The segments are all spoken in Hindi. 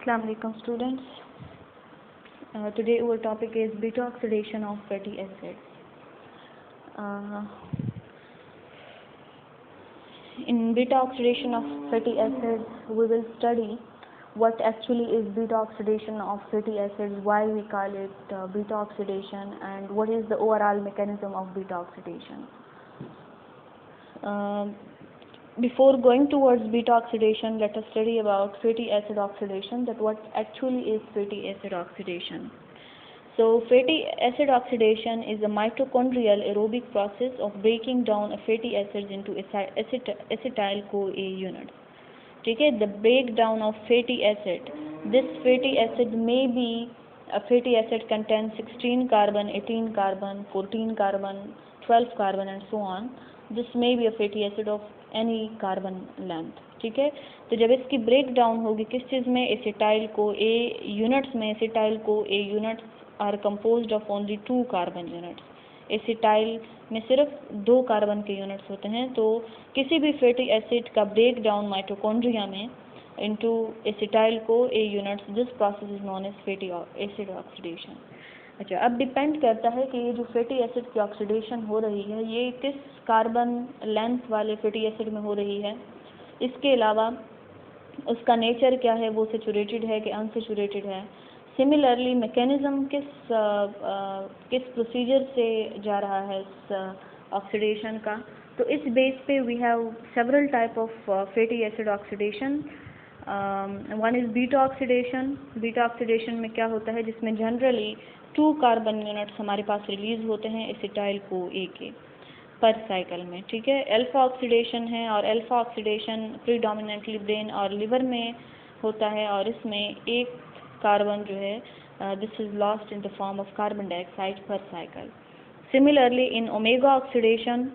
Assalamu alaikum students. Today our topic is beta oxidation of fatty acids. In beta oxidation of fatty acids, we will study what actually is beta oxidation of fatty acids, why we call it beta oxidation, and what is the overall mechanism of beta oxidation. Before going towards beta oxidation, let us study about fatty acid oxidation, that what actually is fatty acid oxidation. So fatty acid oxidation is a mitochondrial aerobic process of breaking down a fatty acids into acetyl-CoA units. Okay, the breakdown of fatty acid. This fatty acid may be a fatty acid contains 16 carbon, 18 carbon, 14 carbon, 12 carbon and so on. This may be a fatty acid of any carbon length. ठीक है, तो जब इसकी ब्रेक डाउन होगी किस चीज़ में, एसिटाइल को ए यूनिट्स में. Acetyl CoA units are composed of only 2 carbon units. Acetyl में सिर्फ 2 कार्बन के यूनिट्स होते हैं. तो किसी भी फैटी एसिड का ब्रेक डाउन माइटोकॉन्ड्रिया में into acetyl CoA units, this process is known as fatty acid oxidation. अच्छा, अब डिपेंड करता है कि ये जो फैटी एसिड की ऑक्सीडेशन हो रही है ये किस कार्बन लेंथ वाले फैटी एसिड में हो रही है. इसके अलावा उसका नेचर क्या है, वो सेचुरेटेड है कि अनसेचुरेटेड है. सिमिलरली मैकेनिज्म किस प्रोसीजर से जा रहा है इस ऑक्सीडेशन का. तो इस बेस पे we have several type of fatty acid oxidation. One is beta oxidation. Beta oxidation में क्या होता है, जिसमें जनरली 2 कार्बन यूनिट्स हमारे पास रिलीज होते हैं एसिटाइल को ए के पर साइकिल में. ठीक है, अल्फा ऑक्सीडेशन है और अल्फा ऑक्सीडेशन प्रीडोमिनेंटली ब्रेन और लिवर में होता है और इसमें एक कार्बन जो है this is lost in the form of carbon dioxide per cycle. Similarly in omega oxidation,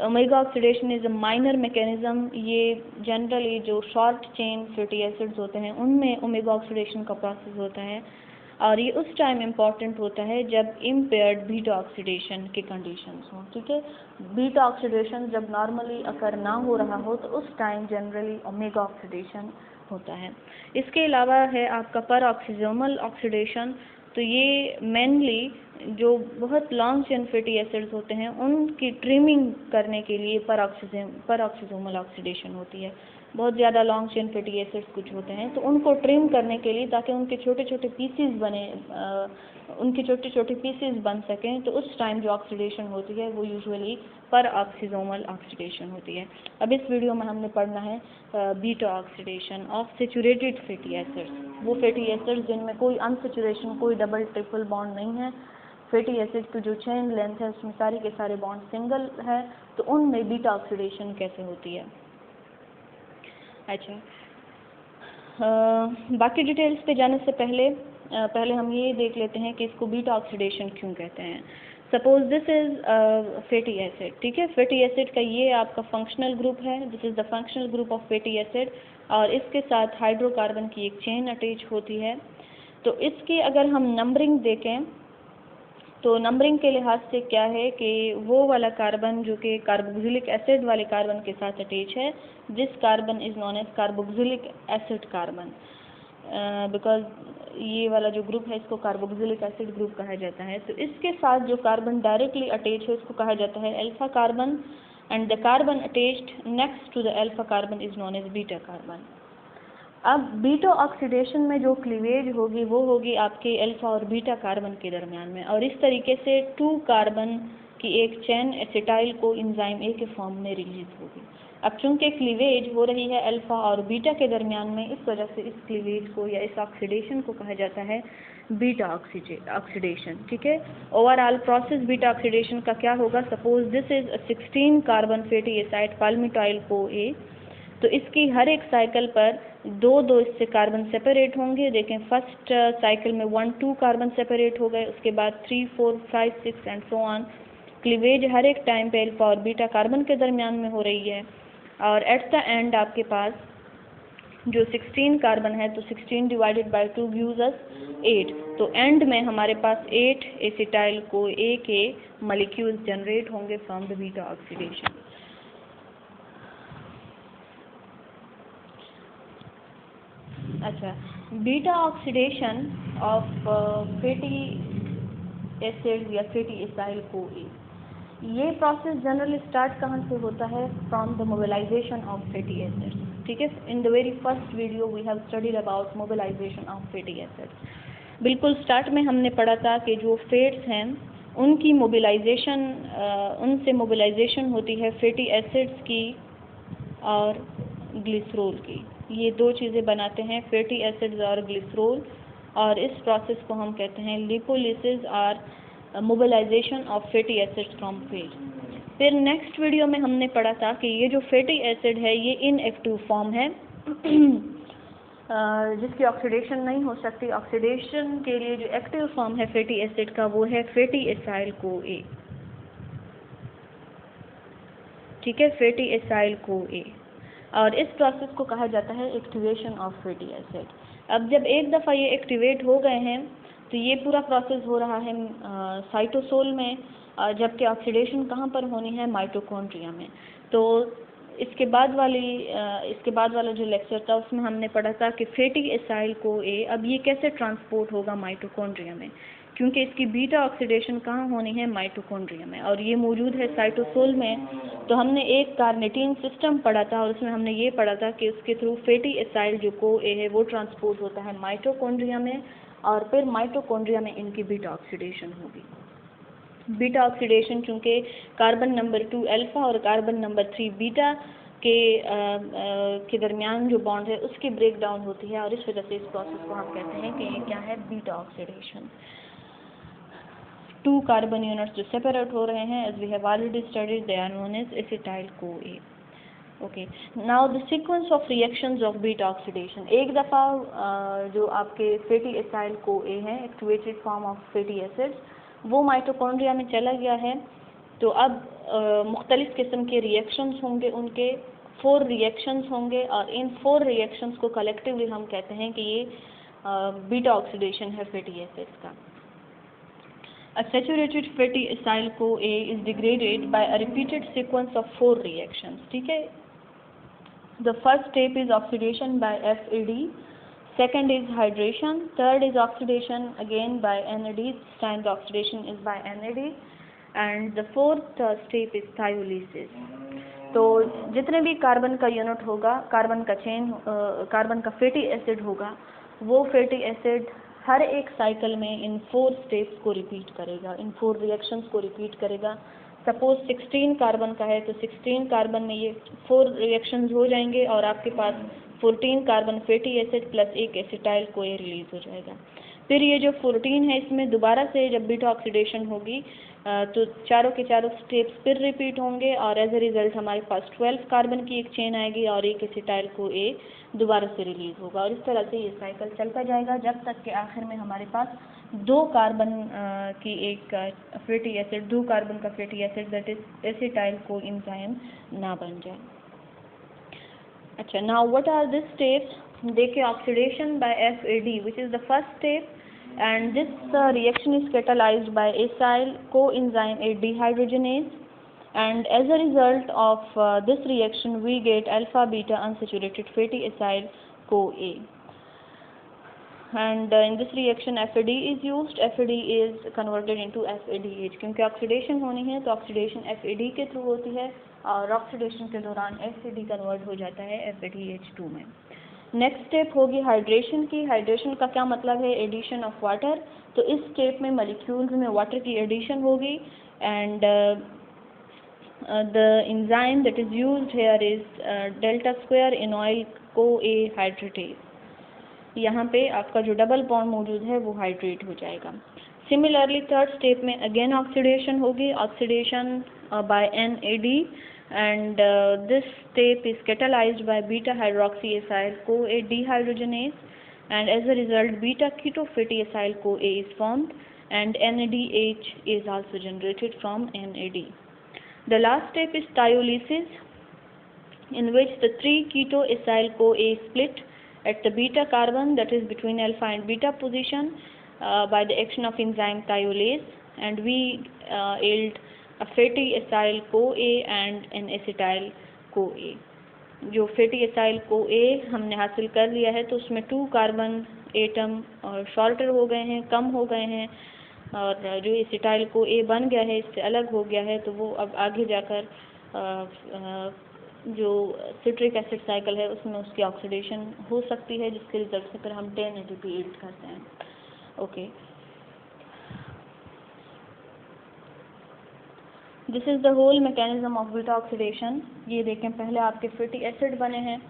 omega oxidation is a minor mechanism. ये जनरली जो शॉर्ट चेन फैटी एसिड्स होते हैं उनमें ओमेगा ऑक्सीडेशन का प्रोसेस होता है और ये उस टाइम इम्पॉर्टेंट होता है जब इम्पेयर्ड बीटा ऑक्सीडेशन के कंडीशंस हों. ठीक है, बीटा ऑक्सीडेशन जब नॉर्मली अकर ना हो रहा हो तो उस टाइम जनरली ओमेगा ऑक्सीडेशन होता है. इसके अलावा है आपका पर ऑक्सीजोमल ऑक्सीडेशन. तो ये मेनली जो बहुत लॉन्ग चेन फैटी एसिड्स होते हैं उनकी ट्रिमिंग करने के लिए पर ऑक्सीजोमल ऑक्सीडेशन होती है. बहुत ज़्यादा लॉन्ग चेन फैटी एसिड्स कुछ होते हैं तो उनको ट्रिम करने के लिए ताकि उनके छोटे छोटे पीसीज बने, उनके छोटे छोटे पीसीज बन सकें, तो उस टाइम जो ऑक्सीडेशन होती है वो यूजुअली पर ऑक्सीजोमल ऑक्सीडेशन होती है. अब इस वीडियो में हमने पढ़ना है beta oxidation of saturated fatty acids. वो फैटी एसिड्स जिनमें कोई अनसेचुरेशन, कोई डबल ट्रिपल बॉन्ड नहीं है. फैटी एसिड की जो चेन लेंथ है उसमें सारे के सारे बॉन्ड सिंगल है, तो उनमें बीटा ऑक्सीडेशन कैसे होती है. अच्छा, बाकी डिटेल्स पे जाने से पहले हम ये देख लेते हैं कि इसको बीटा ऑक्सीडेशन क्यों कहते हैं. Suppose this is fatty acid. ठीक है, फैटी एसिड का ये आपका फंक्शनल ग्रुप है. This is the functional group of fatty acid और इसके साथ हाइड्रोकार्बन की एक चेन अटैच होती है. तो इसकी अगर हम नंबरिंग देखें तो नंबरिंग के लिहाज से क्या है कि वो वाला कार्बन जो कि कार्बोक्सिलिक एसिड वाले कार्बन के साथ अटैच है, this carbon is known as carboxylic acid carbon, because ये वाला जो ग्रुप है इसको कार्बोक्सिलिक एसिड ग्रुप कहा जाता है. तो इसके साथ जो कार्बन डायरेक्टली अटैच है उसको कहा जाता है alpha carbon and the carbon attached next to the alpha carbon is known as beta carbon. अब बीटा ऑक्सीडेशन में जो क्लीवेज होगी वो होगी आपके अल्फा और बीटा कार्बन के दरमियान में और इस तरीके से 2 कार्बन की एक chain acetyl co enzyme A के फॉर्म में रिलीज होगी. अब चूंकि क्लीवेज हो रही है अल्फा और बीटा के दरमियान में, इस वजह से इस क्लीवेज को या इस ऑक्सीडेशन को कहा जाता है बीटा ऑक्सीडेशन. ठीक है, ओवरऑल प्रोसेस बीटा ऑक्सीडेशन का क्या होगा. Suppose this is 16 carbon fatty acid palmitoyl co A. तो इसकी हर एक साइकिल पर 2 इससे कार्बन सेपरेट होंगे. देखें, फर्स्ट साइकिल में 1-2 कार्बन सेपरेट हो गए, उसके बाद 3, 4, 5, 6 एंड सो ऑन. क्लीवेज हर एक टाइम पे अल्फा और बीटा कार्बन के दरमियान में हो रही है और एट द एंड आपके पास जो 16 कार्बन है तो 16 डिवाइडेड बाय 2 गिव्स अस 8. तो एंड में हमारे पास 8 एसिटाइल को ए के मॉलिक्यूल्स जनरेट होंगे फ्रॉम द बीटा ऑक्सीडेशन. अच्छा, beta oxidation of fatty acid या फैटी एसाइल को ए, ये प्रोसेस जनरली स्टार्ट कहाँ से होता है? From the mobilization of fatty acids, ठीक है। In the very first video we have studied about mobilization of fatty acids. बिल्कुल स्टार्ट में हमने पढ़ा था कि जो फैट्स हैं उनकी मोबिलाइजेशन, उनसे मोबिलाइजेशन होती है फैटी एसिड्स की और ग्लिसरॉल की। ये दो चीज़ें बनाते हैं, फैटी एसिड्स और ग्लिसरॉल, और इस प्रोसेस को हम कहते हैं लिपोलिसिस और mobilization of fatty acids from fat. फिर नेक्स्ट वीडियो में हमने पढ़ा था कि ये जो फैटी एसिड है ये इनएक्टिव फॉर्म है जिसकी ऑक्सीडेशन नहीं हो सकती। ऑक्सीडेशन के लिए जो एक्टिव फॉर्म है फैटी एसिड का वो है फैटी एसाइल को ए, ठीक है, फैटी एसाइल को ए। और इस प्रोसेस को कहा जाता है एक्टिवेशन ऑफ फैटी एसिड। अब जब एक दफ़ा ये एक्टिवेट हो गए हैं तो ये पूरा प्रोसेस हो रहा है साइटोसोल में, जबकि ऑक्सीडेशन कहाँ पर होनी है? माइटोकॉन्ड्रिया में। तो इसके बाद वाला जो लेक्चर था उसमें हमने पढ़ा था कि फैटी एसाइल को ए अब ये कैसे ट्रांसपोर्ट होगा माइटोकॉन्ड्रिया में, क्योंकि इसकी बीटा ऑक्सीडेशन कहाँ होनी है? माइटोकॉन्ड्रिया में, और ये मौजूद है साइटोसोल में। तो हमने एक कार्निटीन सिस्टम पढ़ा था और उसमें हमने ये पढ़ा था कि उसके थ्रू फैटी एसाइल जो को ए है वो ट्रांसपोर्ट होता है माइटोकॉन्ड्रिया में, और फिर माइटोकॉन्ड्रिया में इनकी बीटा ऑक्सीडेशन होगी। बीटा ऑक्सीडेशन चूँकि कार्बन नंबर 2 अल्फ़ा और कार्बन नंबर 3 बीटा के दरमियान जो बॉन्ड है उसकी ब्रेक डाउन होती है, और इस वजह से इस प्रोसेस को हम कहते हैं कि ये क्या है? Beta oxidation. 2 कार्बन यूनिट्स जो सेपरेट हो रहे हैं, as we have already studied, they are known as acetyl CoA. Okay, now the sequence of reactions of beta oxidation. एक दफ़ा जो आपके फैटी एसाइल को ए है, activated form of fatty acids, वो माइटोकॉन्ड्रिया में चला गया है, तो अब मुख्तलिफ़ किस्म के रिएक्शंस होंगे, उनके 4 रिएक्शंस होंगे, और इन 4 रिएक्शंस को कलेक्टिवली हम कहते हैं कि ये बीटा ऑक्सीडेशन है फैटी एसिड्स का। A saturated fatty acyl CoA is degraded by a repeated sequence of 4 reactions, ठीक है। The first step is oxidation by FAD, second is hydration, third is oxidation again by NAD, this time the oxidation is by NAD, and the fourth step is thiolysis. तो जितने भी कार्बन का यूनिट होगा, कार्बन का चेन, कार्बन का फैटी एसिड होगा, वो फैटी एसिड हर एक साइकिल में इन 4 स्टेप्स को रिपीट करेगा, इन 4 रिएक्शंस को रिपीट करेगा। सपोज 16 कार्बन का है तो 16 कार्बन में ये 4 रिएक्शंस हो जाएंगे और आपके पास 14 कार्बन फैटी एसिड प्लस एक एसिटाइल को ए रिलीज हो जाएगा। फिर ये जो 14 है इसमें दोबारा से जब बीटा ऑक्सीडेशन होगी तो चारों के चारों स्टेप्स फिर रिपीट होंगे, और एज ए रिज़ल्ट हमारे पास 12 कार्बन की एक चेन आएगी और एक एसिटाइल को ए दोबारा से रिलीज होगा, और इस तरह से ये साइकिल चलता जाएगा जब तक कि आखिर में हमारे पास 2 कार्बन की एक फैटी एसिड, 2 कार्बन का fatty acid that is acetyl co enzyme ना बन जाए। अच्छा, now what are this steps? देखिए, oxidation by FAD which is the first step, and this reaction is catalyzed by acyl coenzyme A dehydrogenase, and as a result of this reaction we get alpha beta unsaturated fatty acyl CoA, and in this reaction FAD is used. FAD is converted into FADH, क्योंकि ऑक्सीडेशन होनी है तो ऑक्सीडेशन FAD के थ्रू होती है, और ऑक्सीडेशन के दौरान FAD कन्वर्ट हो जाता है FADH2 में। नेक्स्ट स्टेप होगी हाइड्रेशन की। हाइड्रेशन का क्या मतलब है? Addition of water. तो इस स्टेप में मॉलिक्यूल्स में वाटर की एडिशन होगी, and the enzyme that is used here is delta square enoyl CoA hydratase. यहाँ पे आपका जो डबल बॉन्ड मौजूद है वो हाइड्रेट हो जाएगा। सिमिलरली थर्ड स्टेप में अगेन ऑक्सीडेशन होगी, oxidation by NAD, and this step is catalyzed by beta hydroxyacyl CoA dehydrogenase, and as a result beta keto fatty acyl CoA is formed, and NADH is also generated from NAD. The last step is thiolysis, in which the 3 keto acyl CoA is split at the beta carbon, that is between alpha and beta position, by the action of enzyme thiolase, and we yield a fatty acyl CoA and an acetyl CoA. जो फैटी एसाइल को ए हमने हासिल कर लिया है, तो उसमें 2 कार्बन एटम और शॉर्टर हो गए हैं, कम हो गए हैं, और जो एसिटाइल को ए बन गया है, इससे अलग हो गया है, तो वो अब आगे जाकर जो सिट्रिक एसिड साइकिल है उसमें उसकी ऑक्सीडेशन हो सकती है, जिसके रिजल्ट से फिर हम 10 ATP एड करते हैं। Okay, this is the whole mechanism of beta oxidation. ये देखें, पहले आपके फैटी एसिड बने हैं,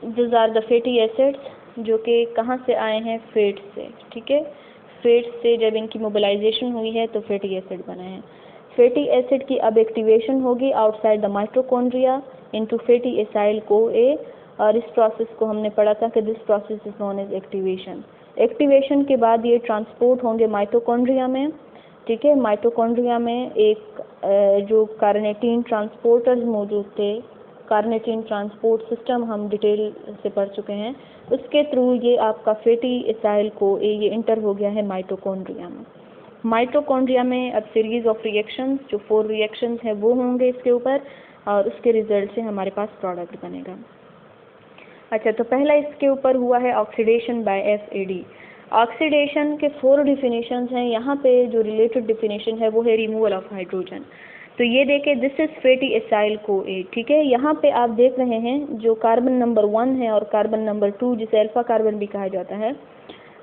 this are the fatty acids, जो कि कहाँ से आए हैं, फैट से। ठीक है, फैट से जब इनकी मोबिलाइजेशन हुई है तो फैटी एसिड बने हैं। फैटी एसिड की अब एक्टिवेशन होगी outside the mitochondria into fatty acyl को ए, और इस प्रोसेस को हमने पढ़ा था कि this process is known as activation. Activation के बाद ये ट्रांसपोर्ट होंगे माइटोकॉन्ड्रिया में। ठीक है, माइटोकॉन्ड्रिया में एक जो कार्नेटीन ट्रांसपोर्टर्स मौजूद थे, कार्नेटीन ट्रांसपोर्ट सिस्टम हम डिटेल से पढ़ चुके हैं, उसके थ्रू ये आपका फैटी एसाइल को ए ये इंटर हो गया है माइटोकॉन्ड्रिया में। माइटोकॉन्ड्रिया में अब सीरीज ऑफ रिएक्शंस, जो 4 रिएक्शंस हैं वो होंगे इसके ऊपर, और उसके रिजल्ट से हमारे पास प्रोडक्ट बनेगा। अच्छा, तो पहला इसके ऊपर हुआ है ऑक्सीडेशन बाय FAD। ऑक्सीडेशन के 4 डिफिनेशंस हैं। यहाँ पे जो रिलेटेड डिफिनेशन है वो है रिमूवल ऑफ हाइड्रोजन। तो ये देखें, दिस इज फैटी एसाइल को ए। ठीक है, यहाँ पे आप देख रहे हैं जो कार्बन नंबर 1 है और कार्बन नंबर 2, जिसे अल्फा कार्बन भी कहा जाता है,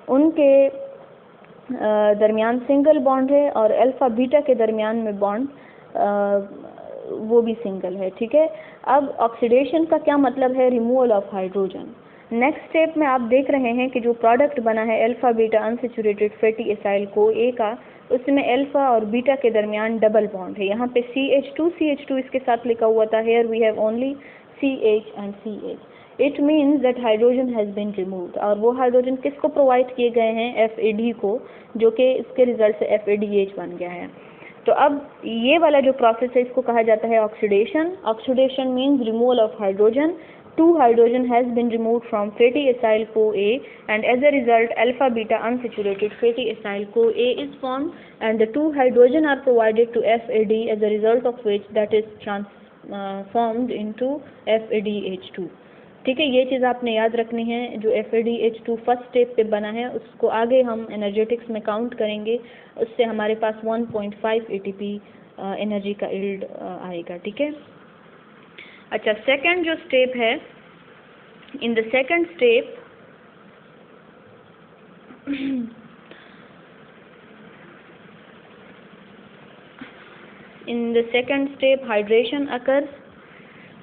उनके दरमियान सिंगल बॉन्ड है, और अल्फा बीटा के दरमियान में बॉन्ड वो भी सिंगल है। ठीक है, अब ऑक्सीडेशन का क्या मतलब है, removal of hydrogen. Next step में आप देख रहे हैं कि जो प्रोडक्ट बना है alpha beta unsaturated fatty acyl को ए का, उसमें अल्फा और बीटा के दरमियान डबल बॉन्ड है। यहाँ पे CH2 इसके साथ लिखा हुआ था, here we have only CH and CH। It means that hydrogen has been removed, और वो हाइड्रोजन किसको प्रोवाइड किए गए हैं, FAD को, जो कि इसके रिजल्ट से FADH बन गया है। तो अब ये वाला जो प्रोसेस है इसको कहा जाता है oxidation. Oxidation means removal of hydrogen. 2 hydrogen has been removed from fatty acyl CoA, and as a result alpha beta unsaturated fatty acyl CoA is formed, and the 2 hydrogen are provided to FAD, as a result of which that is transformed into FADH2। ठीक है, ये चीज़ आपने याद रखनी है। जो FADH2 फर्स्ट स्टेप पे बना है उसको आगे हम एनर्जेटिक्स में काउंट करेंगे, उससे हमारे पास 1.5 ATP एनर्जी का यील्ड आएगा। ठीक है, अच्छा, सेकंड जो स्टेप है, in the second step hydration occurs.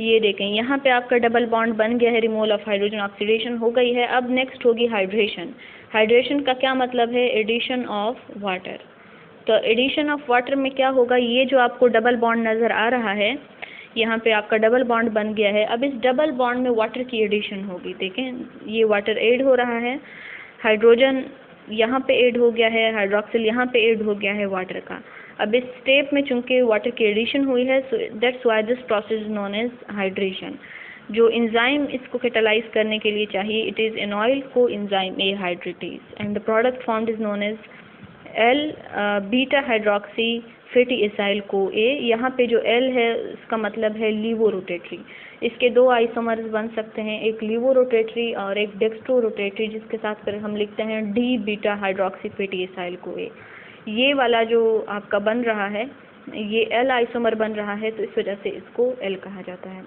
ये देखें, यहाँ पे आपका डबल बॉन्ड बन गया है, रिमूवल ऑफ हाइड्रोजन, ऑक्सीडेशन हो गई है। अब नेक्स्ट होगी हाइड्रेशन। हाइड्रेशन का क्या मतलब है, एडिशन ऑफ वाटर। तो एडिशन ऑफ वाटर में क्या होगा, ये जो आपको डबल बॉन्ड नज़र आ रहा है, यहाँ पे आपका डबल बॉन्ड बन गया है। अब इस डबल बॉन्ड में वाटर की एडिशन होगी। देखें, ये वाटर ऐड हो रहा है, हाइड्रोजन यहाँ पे ऐड हो गया है, हाइड्रोक्सिल यहाँ पे ऐड हो गया है वाटर का। अब इस स्टेप में चूंकि वाटर की एडिशन हुई है, so that's why this process is known as hydration. जो इंजाइम इसको कैटालाइज करने के लिए चाहिए, it is enoyl co enzyme A hydratase, and the product formed is known as L beta hydroxy fatty acyl को ए। यहाँ पे जो L है इसका मतलब है लीवो रोटेटरी। इसके 2 आइसोमर्स बन सकते हैं, एक लीवो रोटेटरी और एक डेक्स्ट्रो रोटेटरी, जिसके साथ फिर हम लिखते हैं D beta hydroxy fatty acyl को ए। ये वाला जो आपका बन रहा है, ये L आइसोमर बन रहा है, तो इस वजह से इसको L कहा जाता है।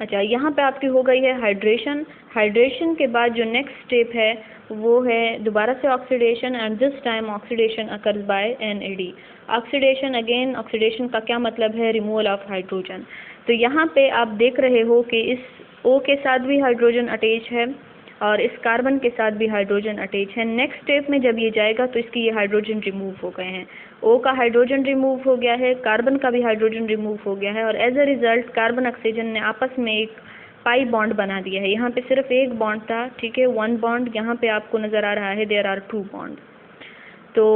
अच्छा, यहाँ पे आपकी हो गई है हाइड्रेशन। हाइड्रेशन के बाद जो नेक्स्ट स्टेप है वो है दोबारा से oxidation, and this time oxidation occurs by NAD। Oxidation, again oxidation का क्या मतलब है, रिमूवल ऑफ हाइड्रोजन। तो यहाँ पे आप देख रहे हो कि इस O के साथ भी हाइड्रोजन अटैच है और इस कार्बन के साथ भी हाइड्रोजन अटैच है। नेक्स्ट स्टेप में जब ये जाएगा तो इसकी ये हाइड्रोजन रिमूव हो गए हैं। O का हाइड्रोजन रिमूव हो गया है, कार्बन का भी हाइड्रोजन रिमूव हो गया है, और as a result carbon oxygen ने आपस में एक पाई बॉन्ड बना दिया है। यहाँ पे सिर्फ एक बॉन्ड था, ठीक है, 1 बॉन्ड, यहाँ पे आपको नज़र आ रहा है देयर आर 2 बॉन्ड। तो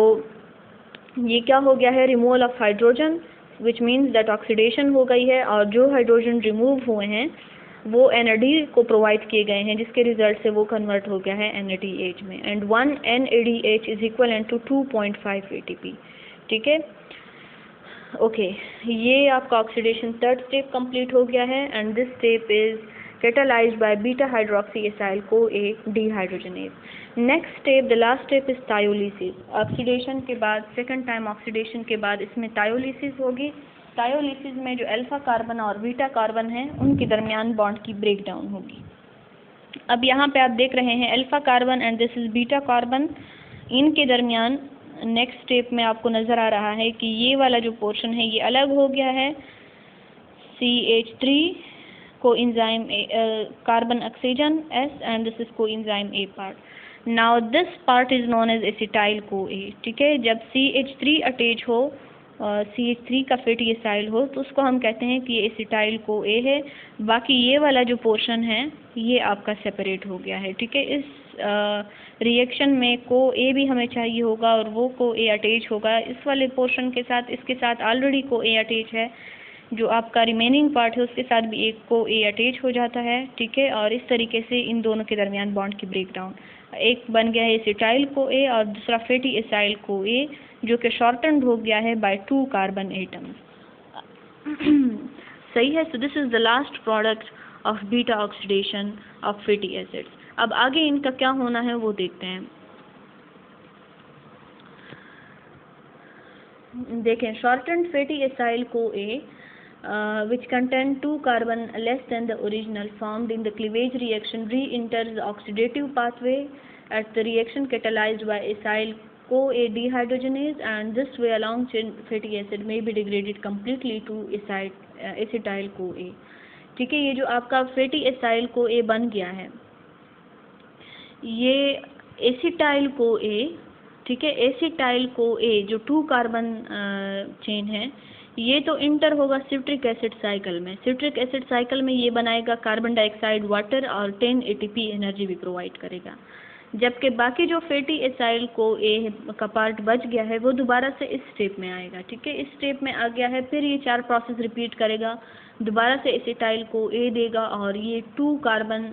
ये क्या हो गया है, removal of hydrogen, which means that oxidation हो गई है, और जो हाइड्रोजन रिमूव हुए हैं वो NAD को प्रोवाइड किए गए हैं, जिसके रिजल्ट से वो कन्वर्ट हो गया है NADH में, and 1 NADH is equal to 2.5 ATP। ठीक है, ओके, ये आपका ऑक्सीडेशन थर्ड स्टेप कंप्लीट हो गया है and this step is catalyzed by beta hydroxy acyl CoA dehydrogenase. Next step, the last step is thiolisis. Oxidation के बाद सेकंड टाइम ऑक्सीडेशन के बाद इसमें थायोलिसिस होगी. थायोलिसिस में जो अल्फा कार्बन और बीटा कार्बन है उनके दरमियान बॉन्ड की ब्रेक डाउन होगी. अब यहाँ पे आप देख रहे हैं alpha carbon and this is beta carbon, इनके दरमियान नेक्स्ट स्टेप में आपको नज़र आ रहा है कि ये वाला जो पोर्शन है ये अलग हो गया है. CH3 coenzyme carbon oxygen S and this is coenzyme A part. Now this part is known as acetyl CoA. ठीक है, जब CH3 अटैच हो CH3 का फैटी एसाइल हो तो उसको हम कहते हैं कि ये एसिटाइल CoA है. बाकी ये वाला जो पोर्शन है ये आपका सेपरेट हो गया है. ठीक है, इस रिएक्शन में CoA भी हमें चाहिए होगा और वो CoA अटैच होगा इस वाले पोर्शन के साथ. इसके साथ ऑलरेडी CoA अटैच है, जो आपका रिमेनिंग पार्ट है उसके साथ भी एक CoA अटैच हो जाता है. ठीक है, और इस तरीके से इन दोनों के दरमियान बॉन्ड की ब्रेक डाउन, एक बन गया है एसिटाइल CoA और दूसरा फैटी एसाइल CoA जो कि शॉर्टन्ड हो गया है बाय 2 कार्बन एटम्स. सही है. So this is the last product of beta oxidation of fatty acids. अब आगे इनका क्या होना है वो देखते हैं. देखें, shortened fatty acyl CoA which contain 2 carbon less than the original formed in the cleavage reaction re-enters the oxidative pathway at the reaction catalyzed by acyl CoA dehydrogenase and this way a long chain fatty acid may be degraded completely to acetyl CoA. ठीक है, ये जो आपका फैटी एसाइल CoA बन गया है ये एसिटाइल CoA. ठीक है, एसिटाइल CoA जो 2 कार्बन चेन है ये तो इंटर होगा सिट्रिक एसिड साइकिल में. सिट्रिक एसिड साइकिल में ये बनाएगा कार्बन डाइऑक्साइड वाटर और 10 ATP एनर्जी भी प्रोवाइड करेगा. जबकि बाकी जो फैटी एसाइल CoA का पार्ट बच गया है वो दोबारा से इस स्टेप में आएगा. ठीक है, इस स्टेप में आ गया है, फिर ये 4 प्रोसेस रिपीट करेगा, दोबारा से एसिटाइल CoA देगा और ये 2 कार्बन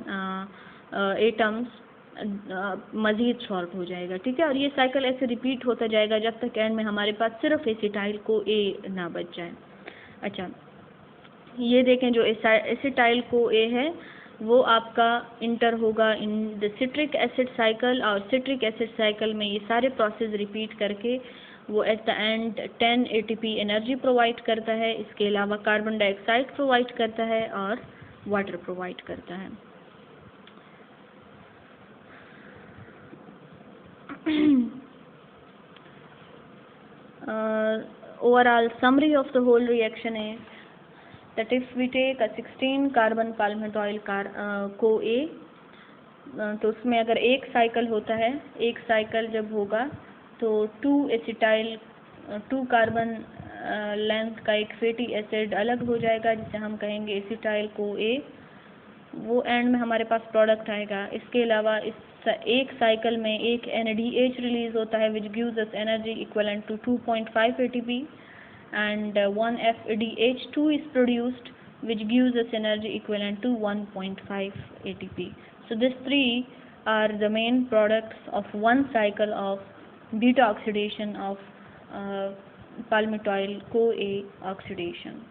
एटम्स मज़ीद शॉर्ट हो जाएगा. ठीक है, और ये साइकिल ऐसे रिपीट होता जाएगा जब तक एंड में हमारे पास सिर्फ एसिटाइल CoA ना बच जाए. अच्छा, ये देखें जो एसिटाइल CoA है वो आपका इंटर होगा in the citric acid cycle और सिट्रिक एसिड साइकिल में ये सारे प्रोसेस रिपीट करके वो at the end 10 ATP energy provide करता है. इसके अलावा कार्बन डाइऑक्साइड प्रोवाइड करता है और वाटर प्रोवाइड करता है. Overall summary of the whole reaction is that if we take a 16 carbon palmitoyl CoA तो उसमें अगर एक साइकिल होता है, एक साइकिल जब होगा तो 2 कार्बन लेंथ का एक फैटी एसिड अलग हो जाएगा जिसे हम कहेंगे एसिटाइल CoA. वो एंड में हमारे पास प्रोडक्ट आएगा. इसके अलावा इस एक साइकिल में एक NADH रिलीज होता है which gives us energy equivalent to 2.5 ATP and 1 FADH2 is produced which gives us energy equivalent to 1.5 ATP. So these 3 are the main products of one cycle of beta oxidation of palmitoyl CoA oxidation.